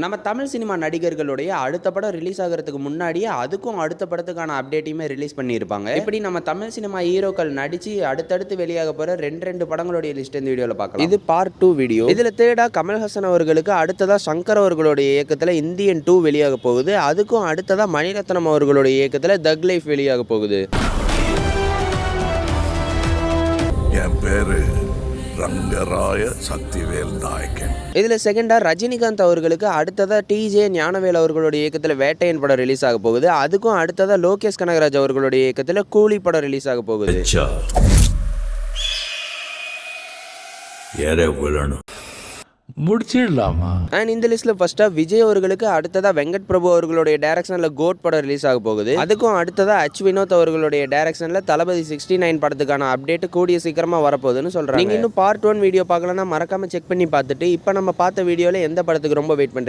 நம்ம தமிழ் சினிமா நடிகர்களுடைய அடுத்த படம் ரிலீஸ் ஆகிறதுக்கு முன்னாடியே அதுக்கும் அடுத்த படத்துக்கான அப்டேட்டையுமே ரிலீஸ் பண்ணியிருப்பாங்க. இப்படி நம்ம தமிழ் சினிமா ஹீரோக்கள் நடிச்சு அடுத்தடுத்து வெளியாக போற ரெண்டு படங்களுடைய லிஸ்ட் இந்த வீடியோவில் பார்க்கலாம். இது பார்ட் 2 வீடியோ. இதுல தேர்டா கமல்ஹாசன் அவர்களுக்கு அடுத்ததா சங்கர் அவர்களுடைய இயக்கத்துல இந்தியன் 2 வெளியாக போகுது. அதுக்கும் அடுத்ததா மணிரத்னம் அவர்களுடைய இயக்கத்துல தக் லைஃப் வெளியாக போகுது. என் பேரு ரங்கராய சக்திவேல் நாயக்கன். இதுல செகண்டா ரஜினிகாந்த் அவர்களுக்கு அடுத்ததா டிஜே ஞானவேல் அவர்களுடைய இயக்கத்துல வேட்டையன் படம் ரிலீஸ் ஆக போகுது. அதுக்கும் அடுத்ததா லோகேஷ் கனகராஜ் அவர்களுடைய இயக்கத்துல கூலி படம் ரிலீஸ் ஆக போகுது. முடிச்சிடலாமா? அண்ட் இந்த லிஸ்ட்ல ஃபர்ஸ்டா விஜய் அவர்களுக்கு அடுத்ததா வெங்கட் பிரபு அவர்களுடைய டைரக்ஷன்ல கோட் படம் ரிலீஸ் ஆக போகுது. அதுக்கும் அடுத்ததா அச் வினோத் அவர்களுடைய டைரக்ஷன்ல தளபதி 69 படத்துக்கான அப்டேட் கூடிய சீக்கிரமா வரப்போகுதுன்னு சொல்றாங்க. நீங்க இன்னும் பார்ட் 1 வீடியோ பார்க்கலன்னா மறக்காம செக் பண்ணி பார்த்துட்டு இப்போ நம்ம பார்த்த வீடியோல எந்த படத்துக்கு ரொம்ப வெயிட் பண்றீங்க?